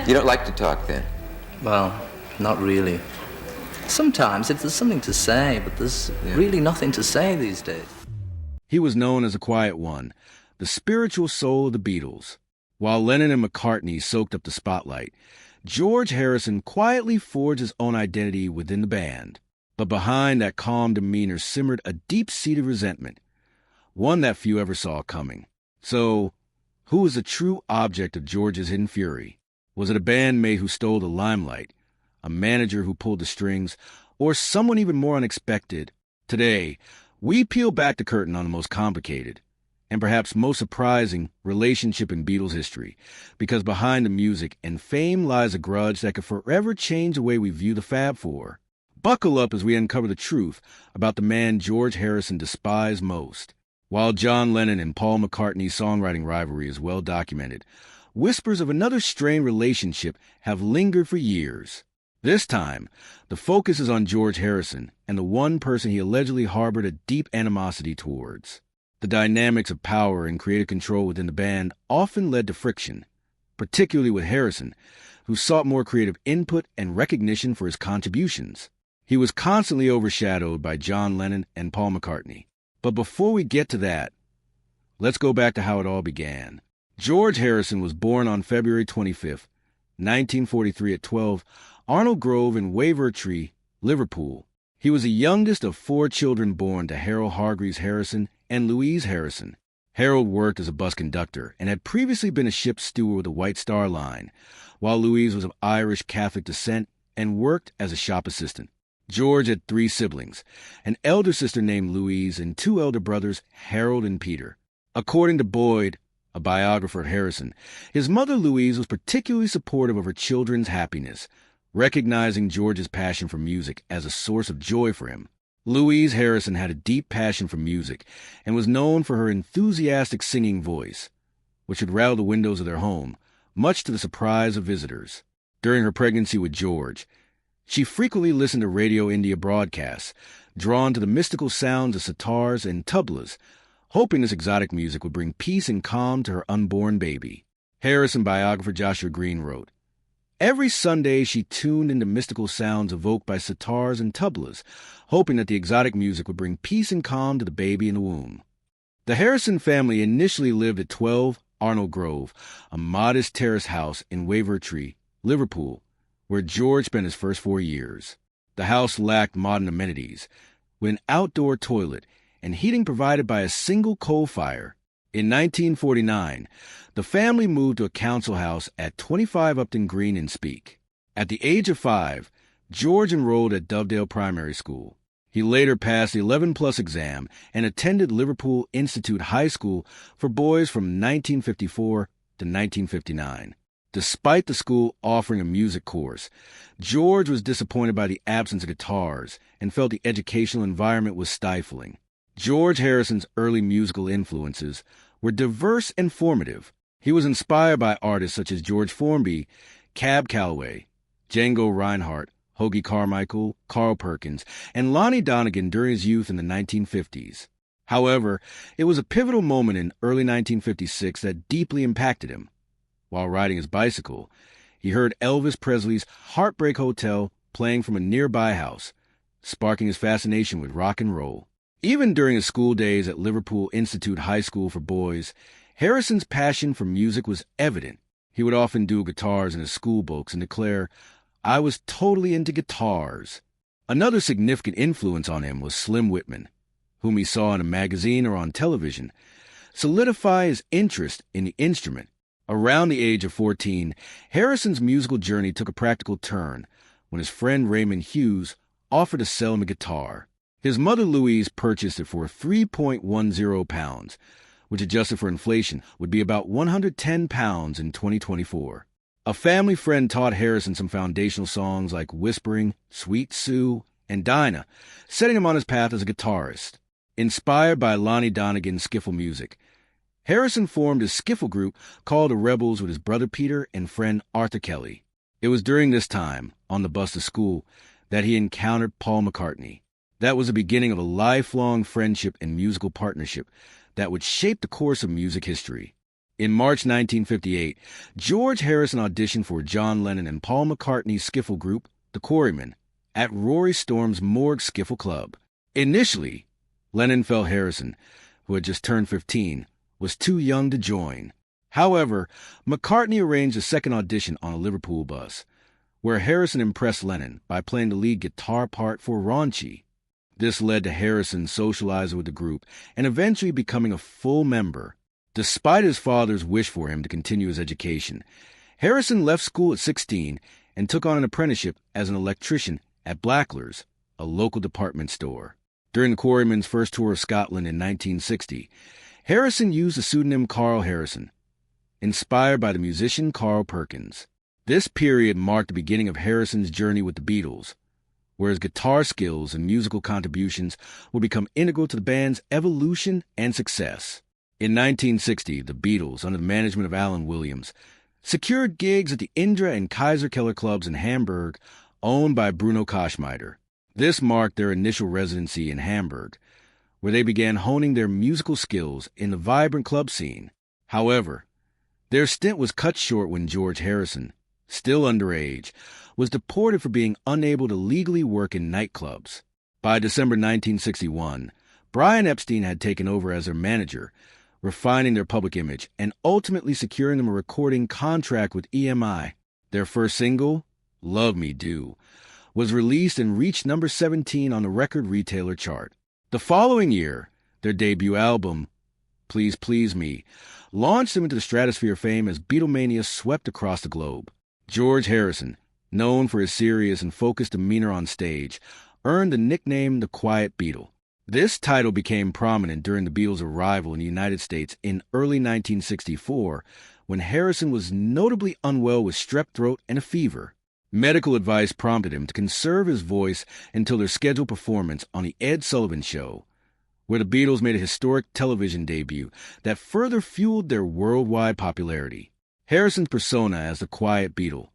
You don't like to talk then? Well, not really. Sometimes if there's something to say, but there's really nothing to say these days. He was known as a quiet one, the spiritual soul of the Beatles. While Lennon and McCartney soaked up the spotlight, George Harrison quietly forged his own identity within the band. But behind that calm demeanor simmered a deep-seated resentment, one that few ever saw coming. So, who was the true object of George's hidden fury? Was it a bandmate who stole the limelight, a manager who pulled the strings, or someone even more unexpected? Today, we peel back the curtain on the most complicated, and perhaps most surprising, relationship in Beatles history, because behind the music and fame lies a grudge that could forever change the way we view the Fab Four. Buckle up as we uncover the truth about the man George Harrison despised most. While John Lennon and Paul McCartney's songwriting rivalry is well documented, whispers of another strained relationship have lingered for years. This time, the focus is on George Harrison and the one person he allegedly harbored a deep animosity towards. The dynamics of power and creative control within the band often led to friction, particularly with Harrison, who sought more creative input and recognition for his contributions. He was constantly overshadowed by John Lennon and Paul McCartney. But before we get to that, let's go back to how it all began. George Harrison was born on February 25th, 1943 at 12 Arnold Grove in Wavertree, Liverpool. He was the youngest of 4 children born to Harold Hargreaves Harrison and Louise Harrison. Harold worked as a bus conductor and had previously been a ship's steward with the White Star Line, while Louise was of Irish Catholic descent and worked as a shop assistant. George had 3 siblings, an elder sister named Louise and 2 elder brothers, Harold and Peter. According to Boyd, a biographer of Harrison, his mother Louise was particularly supportive of her children's happiness, recognizing George's passion for music as a source of joy for him. Louise Harrison had a deep passion for music and was known for her enthusiastic singing voice, which would rattle the windows of their home, much to the surprise of visitors. During her pregnancy with George, she frequently listened to Radio India broadcasts, drawn to the mystical sounds of sitars and tablas, hoping this exotic music would bring peace and calm to her unborn baby. Harrison biographer Joshua Green wrote, "Every Sunday she tuned into mystical sounds evoked by sitars and tablas, hoping that the exotic music would bring peace and calm to the baby in the womb." The Harrison family initially lived at 12 Arnold Grove, a modest terrace house in Wavertree, Liverpool, where George spent his first 4 years. The house lacked modern amenities, with an outdoor toilet and heating provided by a single coal fire. In 1949, the family moved to a council house at 25 Upton Green in Speke. At the age of 5, George enrolled at Dovedale Primary School. He later passed the 11+ exam and attended Liverpool Institute High School for boys from 1954 to 1959. Despite the school offering a music course, George was disappointed by the absence of guitars and felt the educational environment was stifling. George Harrison's early musical influences were diverse and formative. He was inspired by artists such as George Formby, Cab Calloway, Django Reinhardt, Hoagy Carmichael, Carl Perkins, and Lonnie Donegan during his youth in the 1950s. However, it was a pivotal moment in early 1956 that deeply impacted him. While riding his bicycle, he heard Elvis Presley's Heartbreak Hotel playing from a nearby house, sparking his fascination with rock and roll. Even during his school days at Liverpool Institute High School for boys, Harrison's passion for music was evident. He would often do guitars in his school books and declare, "I was totally into guitars." Another significant influence on him was Slim Whitman, whom he saw in a magazine or on television, solidify his interest in the instrument. Around the age of 14, Harrison's musical journey took a practical turn when his friend Raymond Hughes offered to sell him a guitar. His mother Louise purchased it for 3.10 pounds, which adjusted for inflation would be about 110 pounds in 2024. A family friend taught Harrison some foundational songs like Whispering, Sweet Sue, and Dinah, setting him on his path as a guitarist. Inspired by Lonnie Donegan's skiffle music, Harrison formed a skiffle group called the Rebels with his brother Peter and friend Arthur Kelly. It was during this time, on the bus to school, that he encountered Paul McCartney. That was the beginning of a lifelong friendship and musical partnership that would shape the course of music history. In March 1958, George Harrison auditioned for John Lennon and Paul McCartney's skiffle group, the Quarrymen, at Rory Storm's Morgue Skiffle Club. Initially, Lennon felt Harrison, who had just turned 15, was too young to join. However, McCartney arranged a second audition on a Liverpool bus, where Harrison impressed Lennon by playing the lead guitar part for Raunchy. This led to Harrison socializing with the group and eventually becoming a full member. Despite his father's wish for him to continue his education, Harrison left school at 16 and took on an apprenticeship as an electrician at Blackler's, a local department store. During the Quarrymen's first tour of Scotland in 1960, Harrison used the pseudonym Carl Harrison, inspired by the musician Carl Perkins. This period marked the beginning of Harrison's journey with the Beatles, where his guitar skills and musical contributions would become integral to the band's evolution and success. In 1960, the Beatles, under the management of Alan Williams, secured gigs at the Indra and Kaiser Keller clubs in Hamburg, owned by Bruno Koschmider. This marked their initial residency in Hamburg, where they began honing their musical skills in the vibrant club scene. However, their stint was cut short when George Harrison, still underage, was deported for being unable to legally work in nightclubs. By December 1961, Brian Epstein had taken over as their manager, refining their public image and ultimately securing them a recording contract with EMI. Their first single, Love Me Do, was released and reached number 17 on the record retailer chart. The following year, their debut album, Please Please Me, launched them into the stratosphere of fame as Beatlemania swept across the globe. George Harrison, known for his serious and focused demeanor on stage, earned the nickname the Quiet Beatle. This title became prominent during the Beatles' arrival in the United States in early 1964, when Harrison was notably unwell with strep throat and a fever. Medical advice prompted him to conserve his voice until their scheduled performance on The Ed Sullivan Show, where the Beatles made a historic television debut that further fueled their worldwide popularity. Harrison's persona as the Quiet Beatle,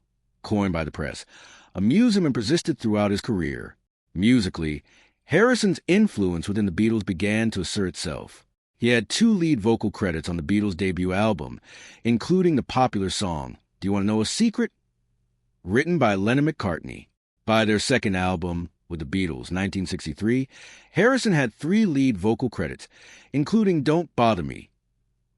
coined by the press, amused him and persisted throughout his career. Musically, Harrison's influence within the Beatles began to assert itself. He had 2 lead vocal credits on the Beatles' debut album, including the popular song, Do You Want to Know a Secret?, written by Lennon McCartney. By their second album, with the Beatles, 1963, Harrison had 3 lead vocal credits, including Don't Bother Me,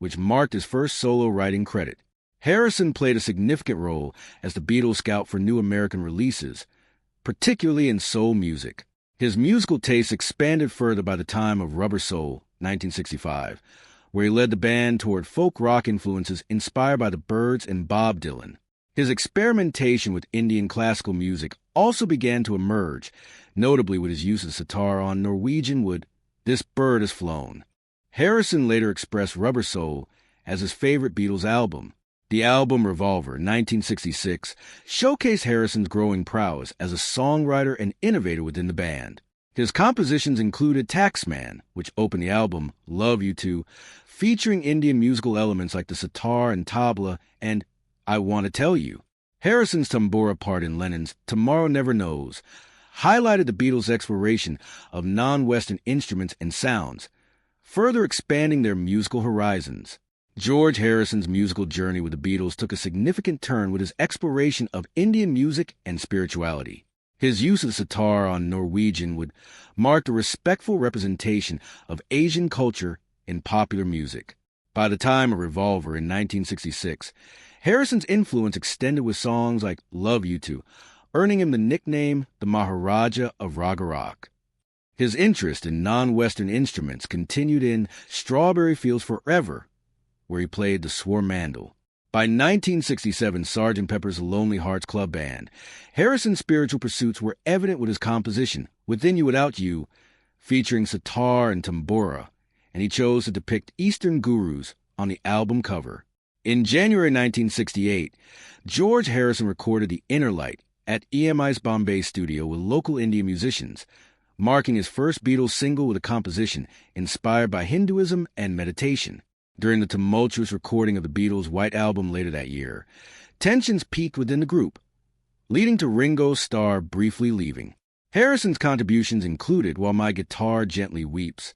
which marked his first solo writing credit. Harrison played a significant role as the Beatles' scout for new American releases, particularly in soul music. His musical tastes expanded further by the time of Rubber Soul, 1965, where he led the band toward folk rock influences inspired by the Byrds and Bob Dylan. His experimentation with Indian classical music also began to emerge, notably with his use of sitar on Norwegian wood, This Bird Has Flown. Harrison later expressed Rubber Soul as his favorite Beatles album. The album Revolver, 1966, showcased Harrison's growing prowess as a songwriter and innovator within the band. His compositions included Taxman, which opened the album, Love You To, featuring Indian musical elements like the sitar and tabla, and I Want to Tell You. Harrison's tambura part in Lennon's Tomorrow Never Knows highlighted the Beatles' exploration of non-Western instruments and sounds, further expanding their musical horizons. George Harrison's musical journey with the Beatles took a significant turn with his exploration of Indian music and spirituality. His use of the sitar on Norwegian would mark a respectful representation of Asian culture in popular music. By the time of Revolver in 1966, Harrison's influence extended with songs like Love You To, earning him the nickname the Maharaja of Raga Rock. His interest in non-Western instruments continued in Strawberry Fields Forever, where he played the swarmandal. By 1967, Sgt. Pepper's Lonely Hearts Club Band, Harrison's spiritual pursuits were evident with his composition, Within You Without You, featuring sitar and tambura, and he chose to depict Eastern gurus on the album cover. In January 1968, George Harrison recorded The Inner Light at EMI's Bombay studio with local Indian musicians, marking his first Beatles single with a composition inspired by Hinduism and meditation. During the tumultuous recording of the Beatles' White Album later that year, tensions peaked within the group, leading to Ringo Starr briefly leaving. Harrison's contributions included While My Guitar Gently Weeps,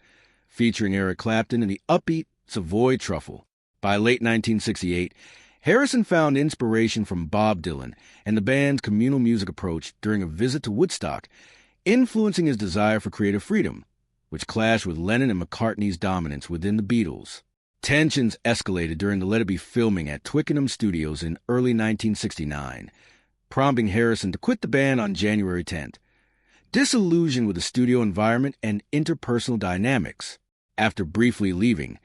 featuring Eric Clapton and the upbeat Savoy Truffle. By late 1968, Harrison found inspiration from Bob Dylan and the band's communal music approach during a visit to Woodstock, influencing his desire for creative freedom, which clashed with Lennon and McCartney's dominance within the Beatles. Tensions escalated during the Let It Be filming at Twickenham Studios in early 1969, prompting Harrison to quit the band on January 10th. Disillusioned with the studio environment and interpersonal dynamics, after briefly leaving,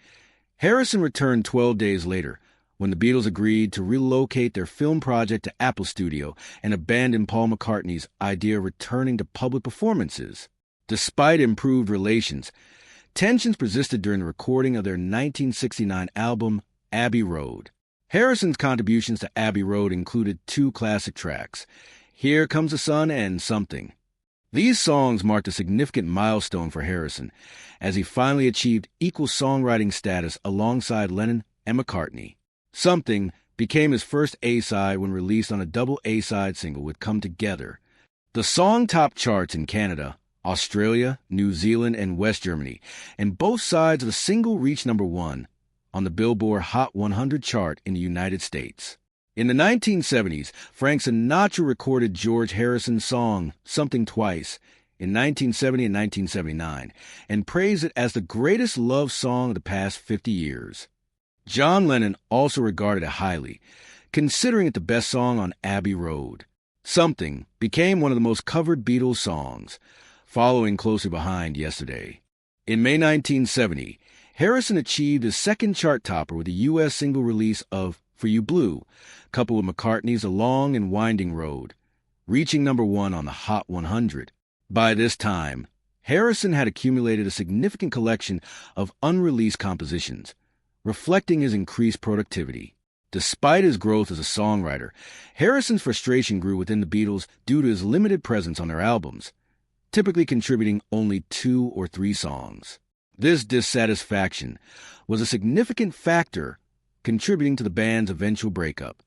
Harrison returned 12 days later when the Beatles agreed to relocate their film project to Apple Studio and abandon Paul McCartney's idea of returning to public performances. Despite improved relations, tensions persisted during the recording of their 1969 album, Abbey Road. Harrison's contributions to Abbey Road included 2 classic tracks, Here Comes the Sun and Something. These songs marked a significant milestone for Harrison, as he finally achieved equal songwriting status alongside Lennon and McCartney. Something became his first A-side when released on a double A-side single with Come Together. The song topped charts in Canada, Australia, New Zealand, and West Germany, and both sides of the single reached number 1 on the Billboard Hot 100 chart in the United States. In the 1970s, Frank Sinatra recorded George Harrison's song Something twice in 1970 and 1979 and praised it as the greatest love song of the past 50 years. John Lennon also regarded it highly, considering it the best song on Abbey Road. Something became one of the most covered Beatles songs, following closely behind Yesterday. In May 1970, Harrison achieved his second chart topper with the U.S. single release of For You Blue, coupled with McCartney's A Long and Winding Road, reaching number 1 on the Hot 100. By this time, Harrison had accumulated a significant collection of unreleased compositions, reflecting his increased productivity. Despite his growth as a songwriter, Harrison's frustration grew within the Beatles due to his limited presence on their albums, typically contributing only 2 or 3 songs. This dissatisfaction was a significant factor contributing to the band's eventual breakup.